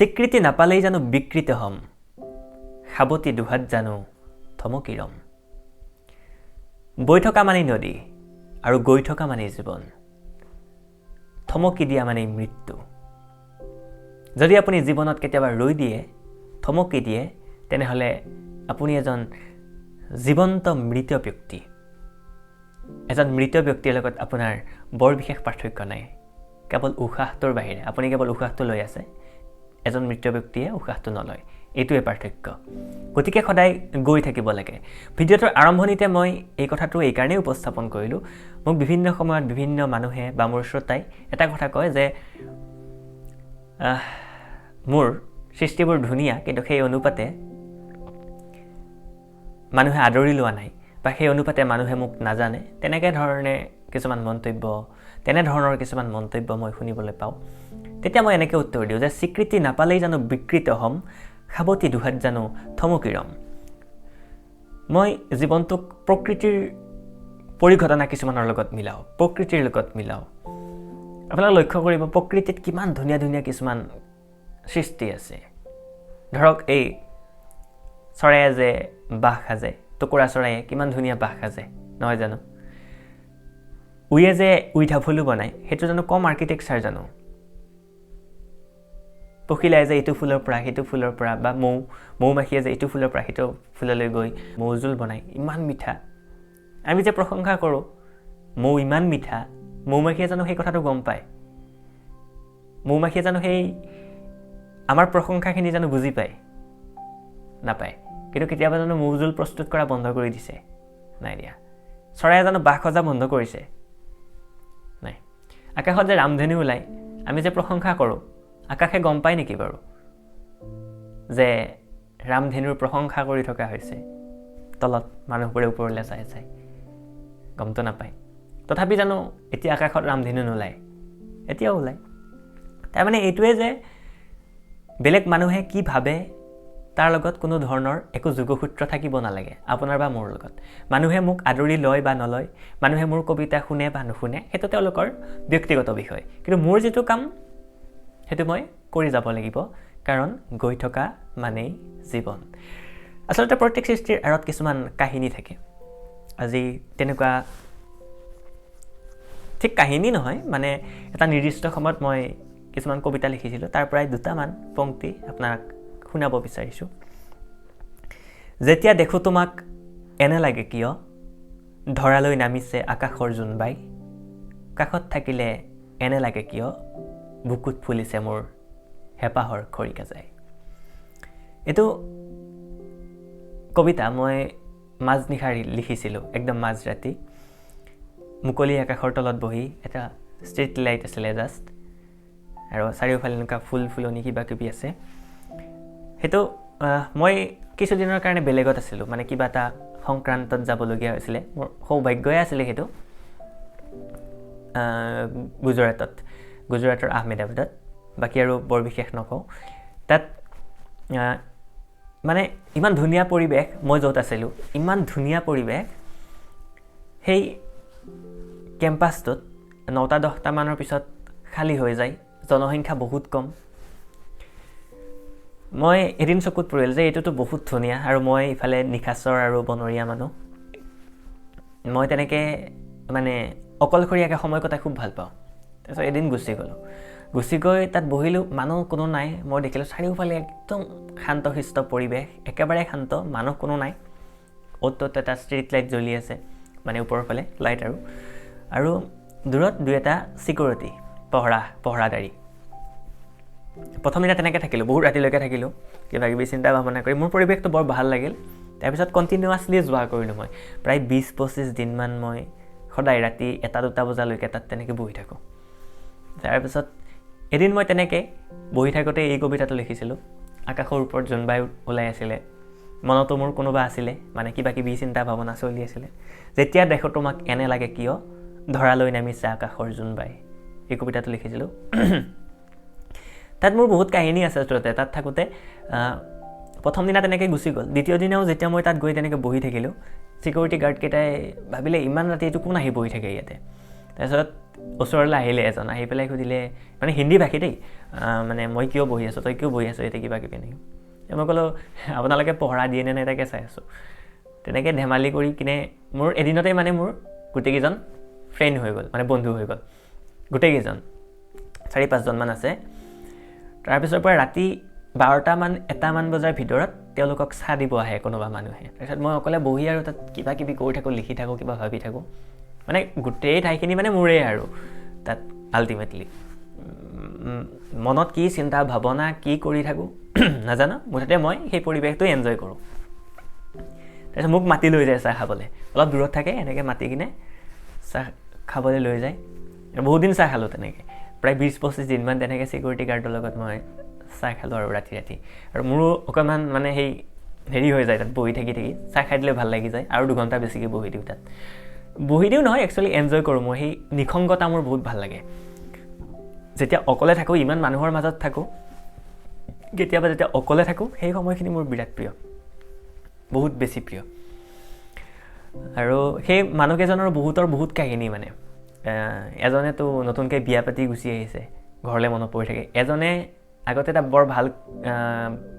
স্বীকৃতি নাপালেই জানো বিকৃত হম সাৱতি দুহাত জানো থমকি ৰম বৈ থকা মানেই নদী আৰু গৈ থকা মানেই জীৱন থমকি দিয়া মানেই মৃত্যু যদি আপুনি জীৱনত কেতিয়াবা ৰৈ দিয়ে থমকি দিয়ে তেনেহলে আপুনি এজন জীৱন্ত মৃত ব্যক্তি এজন মৃত ব্যক্তিৰ লগত আপোনাৰ বৰ বিশেষ পাৰ্থক্য নাই কেৱল উশাহটোৰ বাহিৰে আপুনি কেৱল উশাহটো লৈ আছে এজন মৃত ব্যক্তিয়ে উশাহটো নলয় এইটোৱে পাৰ্থক্য গতিকে সদায় গৈ থাকিব লাগে ভিডিঅ'টোৰ আৰম্ভণিতে মই এই কথাটো এই কাৰণে উপস্থাপন কৰিলো মোক বিভিন্ন সময়ত বিভিন্ন মানুহে বা মোৰ শ্ৰোতাই এটা কথা কয় যে মোৰ সৃষ্টিবোৰ ধুনীয়া কিন্তু সেই অনুপাতে মানুহে আদৰি লোৱা নাই বা সেই অনুপাতে মানুহে মোক নাজানে তেনেধৰণৰ কিছুমান মন্তব্য মই শুনিবলৈ পাওঁ তেতিয়া মই এনেকৈ উত্তৰ দিওঁ যে স্বীকৃতি নাপালেই জানো বিকৃত হম সাৱতি দুহাত জানো থমকি ৰম মই জীৱনটোক প্ৰকৃতিৰ পৰিঘটনা কিছুমানৰ লগত মিলাওঁ প্ৰকৃতিৰ লগত মিলাওঁ আপোনালোকে লক্ষ্য কৰিব প্ৰকৃতিত কিমান ধুনীয়া ধুনীয়া কিছুমান সৃষ্টি আছে ধৰক এই চৰাইয়ে যে বাহ সাজে টুকুৰা চৰাইয়ে কিমান ধুনীয়া বাহ সাজে নহয় জানো উয়ে যে উইঢাফুলো বনায় সেইটো জানো কম আৰ্কিটেকচাৰ জানো পখিলাই যে এইটো ফুলৰ পৰা সেইটো ফুলৰ পৰা বা মৌমাখিয়ে যে এইটো ফুলৰ পৰা সেইটো ফুললৈ গৈ মৌজোল বনায় ইমান মিঠা আমি যে প্ৰশংসা কৰোঁ মৌ ইমান মিঠা মৌমাখিয়ে জানো সেই কথাটো গম পায় মৌমাখিয়ে জানো সেই আমাৰ প্ৰশংসাখিনি জানো বুজি পায় নাপায় কিন্তু কেতিয়াবা জানো মৌজোল প্ৰস্তুত কৰা বন্ধ কৰি দিছে নাই দিয়া চৰাইয়ে জানো বাহ সজা বন্ধ কৰিছে নাই আকাশত যে ৰামধেনু ওলায় আমি যে প্ৰশংসা কৰোঁ আকাশে গম পায় নেকি বাৰু যে ৰামধেনুৰ প্ৰশংসা কৰি থকা হৈছে তলত মানুহবোৰে ওপৰলৈ চাই চাই গমটো নাপায় তথাপি জানো এতিয়া আকাশত ৰামধেনু নোলায় এতিয়াও ওলায় তাৰমানে এইটোৱে যে বেলেগ মানুহে কি ভাবে তাৰ লগত কোনো ধৰণৰ একো যোগসূত্ৰ থাকিব নালাগে আপোনাৰ বা মোৰ লগত মানুহে মোক আদৰি লয় বা নলয় মানুহে মোৰ কবিতা শুনে বা নুশুনে সেইটো তেওঁলোকৰ ব্যক্তিগত বিষয় কিন্তু মোৰ যিটো কাম সেইটো মই কৰি যাব লাগিব কাৰণ গৈ থকা মানেই জীৱন আচলতে প্ৰত্যেক সৃষ্টিৰ আঁৰত কিছুমান কাহিনী থাকে আজি তেনেকুৱা ঠিক কাহিনী নহয় মানে এটা নিৰ্দিষ্ট সময়ত মই কিছুমান কবিতা লিখিছিলোঁ তাৰ পৰাই দুটামান পংক্তি আপোনাক শুনাব বিচাৰিছোঁ যেতিয়া দেখোঁ তোমাক এনে লাগে কিয় ধৰালৈ নামিছে আকাশৰ জোনবাই কাষত থাকিলে এনে লাগে কিয় বুকুত ফুলিছে মোৰ হেঁপাহৰ খৰিকা যায় এইটো কবিতা মই মাজনিশা লিখিছিলোঁ একদম মাজৰাতি মুকলি আকাশৰ তলত বহি এটা ষ্ট্ৰীট লাইট আছিলে জাষ্ট আৰু চাৰিওফালে এনেকুৱা ফুলনি কিবা কিবি আছে সেইটো মই কিছুদিনৰ কাৰণে বেলেগত আছিলোঁ মানে কিবা এটা সংক্ৰান্তত যাবলগীয়া হৈছিলে মোৰ সৌভাগ্যই আছিলে সেইটো গুজৰাটৰ আহমেদাবাদত বাকী আৰু বৰ বিশেষ নকওঁ তাত মানে ইমান ধুনীয়া পৰিৱেশ মই য'ত আছিলোঁ ইমান ধুনীয়া পৰিৱেশ সেই কেম্পাছটোত 9-10টা মানৰ পিছত খালী হৈ যায় জনসংখ্যা বহুত কম মই এদিন চকুত পৰিল যে এইটোতো বহুত ধুনীয়া আৰু মই ইফালে নিখাচৰ আৰু বনৰীয়া মানুহ মই তেনেকৈ মানে অকলশৰীয়াকৈ সময় কটাই খুব ভাল পাওঁ তাৰপিছত এদিন গুচি গৈ তাত বহিলোঁ মানুহ কোনো নাই মই দেখিলোঁ চাৰিওফালে একদম শান্তশিষ্ট পৰিৱেশ একেবাৰে শান্ত মানুহ কোনো নাই অ'ত এটা ষ্ট্ৰীট লাইট জ্বলি আছে মানে ওপৰৰ ফালে লাইট আৰু দূৰত দুই এটা চিকিউৰিটি পহৰাদাৰী প্ৰথম দিনা তেনেকৈ থাকিলোঁ বহুত ৰাতিলৈকে থাকিলোঁ কিবা কিবি চিন্তা ভাৱনা কৰি মোৰ পৰিৱেশটো বৰ ভাল লাগিল তাৰপিছত কণ্টিনিউৱাছলি যোৱা কৰিলোঁ মই প্ৰায় 20-25 দিনমান মই সদায় ৰাতি 1-2 বজালৈকে তাত তেনেকৈ বহি থাকোঁ তাৰপিছত এদিন মই তেনেকৈ বহি থাকোঁতে এই কবিতাটো লিখিছিলোঁ আকাশৰ ওপৰত জোনবাই ওলাই আছিলে মনতো মোৰ কোনোবা আছিলে মানে কিবা কিবি চিন্তা ভাৱনা চলি আছিলে যেতিয়া দেখোঁ তোমাক এনে লাগে কিয় ধৰালৈ নামিছে আকাশৰ জোনবাই এই কবিতাটো লিখিছিলোঁ তাত মোৰ বহুত কাহিনী আছে আচলতে তাত থাকোঁতে প্ৰথম দিনা তেনেকৈ গুচি গ'ল দ্বিতীয় দিনাও যেতিয়া মই তাত গৈ তেনেকৈ বহি থাকিলোঁ সিকিউৰিটি গাৰ্ডকেইটাই ভাবিলে ইমান ৰাতি এইটো কোন আহি বহি থাকে ইয়াতে তাৰপিছত ওচৰলৈ আহিলে এজন, আহি পেলাই সুধিলে, মানে হিন্দী ভাষী দেই, মানে মই কিয় বহি আছোঁ, তই কিয় বহি আছোঁ, এতিয়া কিবা কিবি নেকি। মই ক'লোঁ আপোনালোকে পহৰা দিয়ে নে নাই তাকে চাই আছোঁ। তেনেকৈ ধেমালি কৰি কিনে মোৰ এদিনতে মানে মোৰ গোটেইকেইজন ফ্ৰেণ্ড হৈ গ'ল, মানে বন্ধু হৈ গ'ল গোটেইকেইজন, 4-5জনমান আছে। তাৰপিছৰ পৰা ৰাতি 12টামান 1টামান বজাৰ ভিতৰত তেওঁলোকক চাহ দিব আহে কোনোবা মানুহে। তাৰপিছত মই অকলে বহি আৰু তাত কিবা কিবি কৰি থাকোঁ, লিখি থাকোঁ, কিবা ভাবি থাকোঁ। মানে গোটেই ঠাইখিনি মানে মোৰেই আৰু তাত আল্টিমেটলি মনত কি চিন্তা ভাৱনা কি কৰি থাকোঁ নাজানো, মুঠতে মই সেই পৰিৱেশটো এনজয় কৰোঁ। তাৰপিছত মোক মাতি লৈ যায় চাহ খাবলৈ, অলপ দূৰত থাকে, এনেকৈ মাতি কিনে চাহ খাবলৈ লৈ যায়। বহুত দিন চাহ খালোঁ তেনেকৈ, প্ৰায় 20-25 দিনমান তেনেকৈ ছিকিউৰিটি গাৰ্ডৰ লগত মই চাহ খালোঁ আৰু ৰাতি আৰু মোৰো অকণমান মানে সেই হেৰি হৈ যায় তাত বহি থাকি চাহ খাই দিলে ভাল লাগি যায়, আৰু 2 ঘণ্টা বেছিকৈ বহি দিওঁ তাত। বহি দিওঁ নহয়, একচুৱেলি এনজয় কৰোঁ মই, সেই নিসংগতা মোৰ বহুত ভাল লাগে। যেতিয়া অকলে থাকোঁ, ইমান মানুহৰ মাজত থাকোঁ, কেতিয়াবা যেতিয়া অকলে থাকোঁ, সেই সময়খিনি মোৰ বিৰাট প্ৰিয়, বহুত বেছি প্ৰিয়। আৰু সেই মানুহকেইজনৰ বহুত কাহিনী, মানে এজনেতো নতুনকৈ বিয়া পাতি গুচি আহিছে, ঘৰলৈ মনত পৰি থাকে। এজনে আগতে এটা বৰ ভাল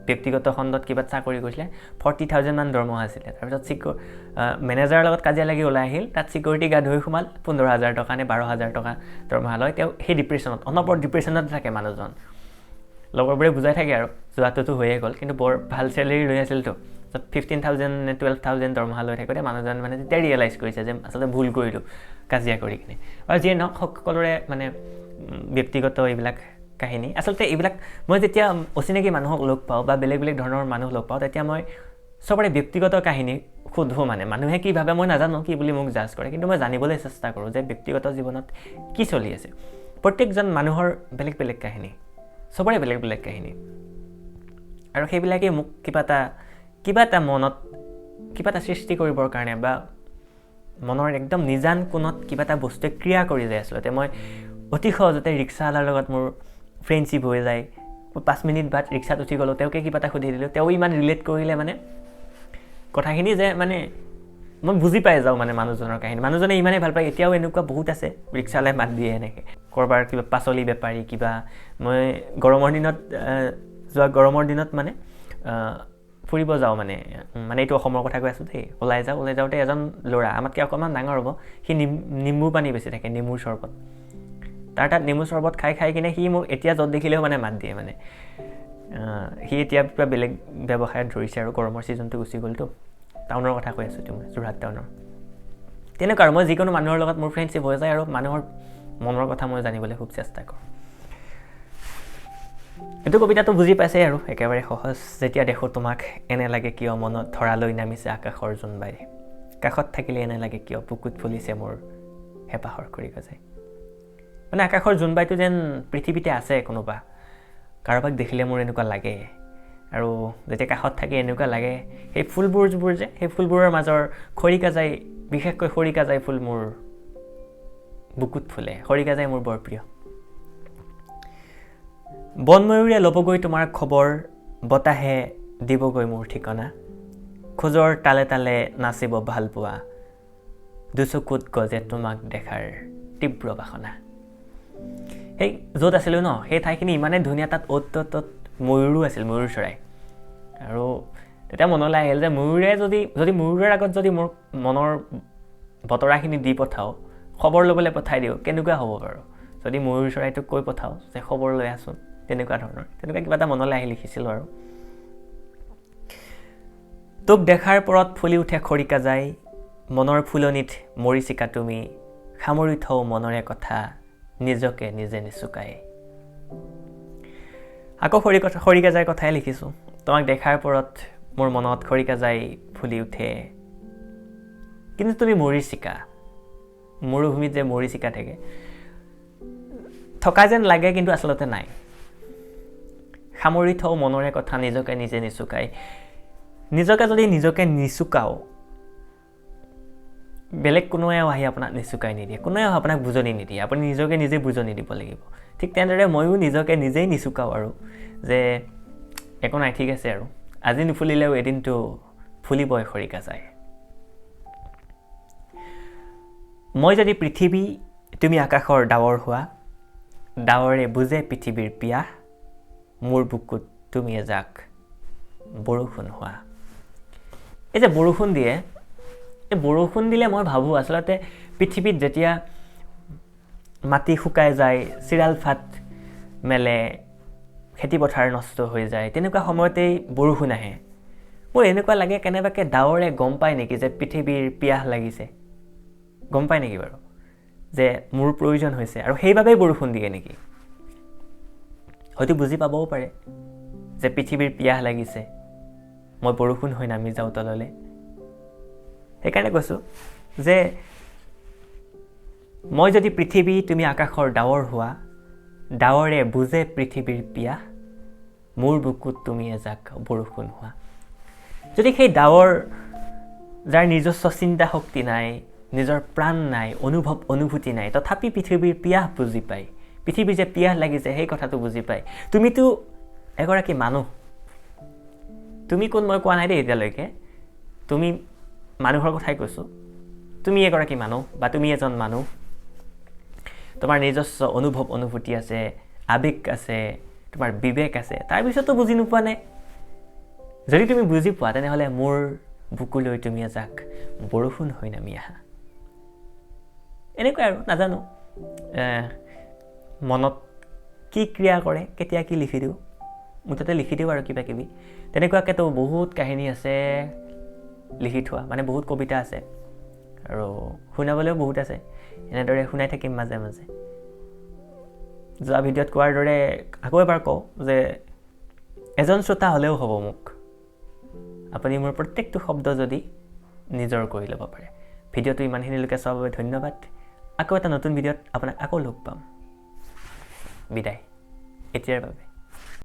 ব্যক্তিগত খণ্ডত কিবা চাকৰি কৰিছিলে, 40,000 মান দৰমহা আছিলে। তাৰপিছত মেনেজাৰৰ লগত কাজিয়া লাগি ওলাই আহিল, তাত ছিকিউৰিটি গাৰ্ড হৈ সোমাল, 15,000 টকা নে 12,000 টকা দৰমহা লয়। তেওঁ সেই ডিপ্ৰেশ্যনত, অনবৰত ডিপ্ৰেশ্যনত থাকে মানুহজন। লগৰবোৰে বুজাই থাকে আৰু যোৱাটোতো হৈয়ে গ'ল, কিন্তু বৰ ভাল চেলেৰি লৈ আছিলতো। 15,000 নে 12,000 দৰমহা লৈ থাকোঁতে মানুহজন মানে তেতিয়া ৰিয়েলাইজ কৰিছে যে আচলতে ভুল কৰিলোঁ কাজিয়া কৰি কিনে। আৰু যিয়ে নহওক, সকলোৰে মানে ব্যক্তিগত এইবিলাক কাহিনী। আচলতে এইবিলাক মই যেতিয়া অচিনাকি মানুহক লগ পাওঁ বা বেলেগ ধৰণৰ মানুহ লগ পাওঁ, তেতিয়া মই চবৰে ব্যক্তিগত কাহিনী সোধোঁ। মানে মানুহে কি ভাবে মই নাজানো, কি বুলি মোক জাজ কৰে, কিন্তু মই জানিবলৈ চেষ্টা কৰোঁ যে ব্যক্তিগত জীৱনত কি চলি আছে। প্ৰত্যেকজন মানুহৰ বেলেগ কাহিনী, চবৰে বেলেগ কাহিনী, আৰু সেইবিলাকেই মোক কিবা এটা মনত কিবা এটা সৃষ্টি কৰিবৰ কাৰণে বা মনৰ একদম নিজান কোণত কিবা এটা বস্তুৱে ক্ৰিয়া কৰি যায়। আচলতে মই অতি সহজতে ৰিক্সাৱালাৰ লগত মোৰ ফ্ৰেণ্ডশ্বিপ হৈ যায়। 5 মিনিট বাদ ৰিক্সাত উঠি গ'লোঁ, তেওঁকে কিবা এটা সুধি দিলোঁ, তেওঁ ইমান ৰিলেট কৰিলে মানে কথাখিনি যে মানে মই বুজি পাই যাওঁ মানে মানুহজনৰ কাহিনী। মানুহজনে ইমানেই ভাল পায়। এতিয়াও এনেকুৱা বহুত আছে, ৰিক্সালৈ মাত দিয়ে এনেকৈ, ক'ৰবাৰ কিবা পাচলি বেপাৰী কিবা। মই গৰমৰ দিনত মানে ফুৰিব যাওঁ, মানে এইটো অসমৰ কথা কৈ আছোঁ দেই। ওলাই যাওঁতে এজন ল'ৰা, আমাতকৈ অকণমান ডাঙৰ হ'ব, সি নিম্বু পানী বেছি থাকে, নেমুৰ চৰবত। তাত নেমু চৰবত খাই কিনে সি মোক এতিয়া য'ত দেখিলেও মানে মাত দিয়ে। মানে সি এতিয়া কিবা বেলেগ ব্যৱসায়ত ধৰিছে, আৰু গৰমৰ ছিজনটো গুচি গ'লতো। টাউনৰ কথা কৈ আছোঁ, মই যোৰহাট টাউনৰ। তেনেকুৱা আৰু মই যিকোনো মানুহৰ লগত মোৰ ফ্ৰেণ্ডশ্বিপ হৈ যায়, আৰু মানুহৰ মনৰ কথা মই জানিবলৈ খুব চেষ্টা কৰোঁ। এইটো কবিতাটো বুজি পাইছে আৰু একেবাৰে সহজ। যেতিয়া দেখোঁ তোমাক এনে লাগে কিয়, মনত ধৰালৈ নামিছে আকাশৰ জোনবাই, কাষত থাকিলে এনে লাগে কিয়, বুকুত ফুলিছে মোৰ হেঁপাহৰ খৰিগজাই। মানে আকাশৰ জোনবাইটো যেন পৃথিৱীতে আছে কোনোবা, কাৰোবাক দেখিলে মোৰ এনেকুৱা লাগে। আৰু যেতিয়া কাষত থাকি এনেকুৱা লাগে, সেই ফুলবোৰ যে সেই ফুলবোৰৰ মাজৰ খৰিকাজাই, বিশেষকৈ খৰিকাজাই ফুল মোৰ বুকুত ফুলে। খৰিকাজাই মোৰ বৰ প্ৰিয়। বনময়ূৰে ল'বগৈ তোমাৰ খবৰ, বতাহে দিবগৈ মোৰ ঠিকনা, খোজৰ তালে তালে নাচিব ভাল পোৱা, দুচকুত গজে তোমাক দেখাৰ তীব্ৰ বাসনা। সেই য'ত আছিলোঁ ন, সেই ঠাইখিনি ইমানেই ধুনীয়া, তাত ত'ত ময়ূৰো আছিল, ময়ূৰ চৰাই। আৰু তেতিয়া মনলৈ আহিল যে যদি ময়ূৰৰ আগত যদি মোৰ মনৰ বতৰাখিনি দি পঠাওঁ, খবৰ ল'বলৈ পঠাই দিওঁ, কেনেকুৱা হ'ব বাৰু? যদি ময়ূৰ চৰাইটোক কৈ পঠাওঁ যে খবৰ লৈ আছোঁ, তেনেকুৱা কিবা এটা মনলৈ আহি লিখিছিলোঁ। আৰু তোক দেখাৰ পৰত ফুলি উঠে খৰিকাজাই, মনৰ ফুলনিত মৰিচিকা তুমি, সামৰি থওঁ মনৰে কথা, নিজকে নিজে নিচুকাই। আকৌ খৰিকাজাইৰ কথাই লিখিছোঁ। তোমাক দেখাৰ পৰত মোৰ মনত খৰিকাজাই ফুলি উঠে, কিন্তু তুমি মৰিচিকা, মৰুভূমিত যে মৰিচিকা থকা যেন লাগে, কিন্তু আচলতে নাই। সামৰি থওঁ মনৰে কথা, নিজকে নিজে নিচুকাই। নিজকে যদি নিজকে নিচুকাওঁ, বেলেগ কোনোৱেও আহি আপোনাক নিচুকাই নিদিয়ে, কোনোৱেও আপোনাক বুজনি নিদিয়ে, আপুনি নিজকে নিজে বুজনি দিব লাগিব। ঠিক তেনেদৰে ময়ো নিজকে নিজেই নিচুকাওঁ, আৰু যে একো নাই, ঠিক আছে, আৰু আজি নুফুলিলেও এদিনটো ফুলিবই খৰিকাজাই। মই যদি পৃথিৱী তুমি আকাশৰ ডাৱৰ হোৱা ডাৱৰে বুজে পৃথিৱীৰ পিয়াহ মোৰ বুকুত তুমি এজাক বৰষুণ হোৱা এই যে বৰষুণ দিয়ে এই বৰষুণ দিলে মই ভাবোঁ আচলতে পৃথিৱীত যেতিয়া মাটি শুকাই যায় চিৰাল ফাট মেলে খেতি পথাৰ নষ্ট হৈ যায় তেনেকুৱা সময়তেই বৰষুণ আহে মোৰ এনেকুৱা লাগে কেনেবাকৈ ডাৱৰে গম পায় নেকি যে পৃথিৱীৰ পিয়াহ লাগিছে গম পায় নেকি বাৰু যে মোৰ প্ৰয়োজন হৈছে আৰু সেইবাবেই বৰষুণ দিয়ে নেকি হয়তো বুজি পাবও পাৰে যে পৃথিৱীৰ পিয়াহ লাগিছে মই বৰষুণ হৈ নামি যাওঁ তললৈ সেইকাৰণে কৈছোঁ যে মই যদি পৃথিৱী তুমি আকাশৰ ডাৱৰ হোৱা ডাৱৰে বুজে পৃথিৱীৰ পিয়াহ মোৰ বুকুত তুমি এজাক বৰষুণ হোৱা যদি সেই ডাৱৰ যাৰ নিজস্ব চিন্তা শক্তি নাই নিজৰ প্ৰাণ নাই অনুভৱ অনুভূতি নাই তথাপি পৃথিৱীৰ পিয়াহ বুজি পায় পৃথিৱীৰ যে পিয়াহ লাগিছে সেই কথাটো বুজি পায় তুমিতো এগৰাকী মানুহ তুমি কোন মই কোৱা নাই দেই এতিয়ালৈকে তুমি মানুহৰ কথাই কৈছোঁ তুমি এগৰাকী মানুহ বা তুমি এজন মানুহ তোমাৰ নিজস্ব অনুভৱ অনুভূতি আছে আবেগ আছে তোমাৰ বিবেক আছে তাৰপিছতো বুজি নোপোৱা নে যদি তুমি বুজি পোৱা তেনেহ'লে মোৰ বুকুলৈ তুমি এজাক বৰষুণ হৈ নামি আহা এনেকৈ আৰু নাজানো মনত কি ক্ৰিয়া কৰে কেতিয়া কি লিখি দিওঁ মুঠতে লিখি দিওঁ আৰু কিবা কিবি তেনেকুৱাকেতো বহুত কাহিনী আছে লিখি থোৱা মানে বহুত কবিতা আছে আৰু শুনাবলৈও বহুত আছে এনেদৰে শুনাই থাকিম মাজে মাজে যোৱা ভিডিঅ'ত কোৱাৰ দৰে আকৌ এবাৰ কওঁ যে এজন শ্ৰোতা হ'লেও হ'ব মোক আপুনি মোৰ প্ৰত্যেকটো শব্দ যদি নিজৰ কৰি ল'ব পাৰে ভিডিঅ'টো ইমানখিনিলৈকে চোৱাৰ বাবে ধন্যবাদ আকৌ এটা নতুন ভিডিঅ'ত আপোনাক আকৌ লগ পাম বিদায় এতিয়াৰ বাবে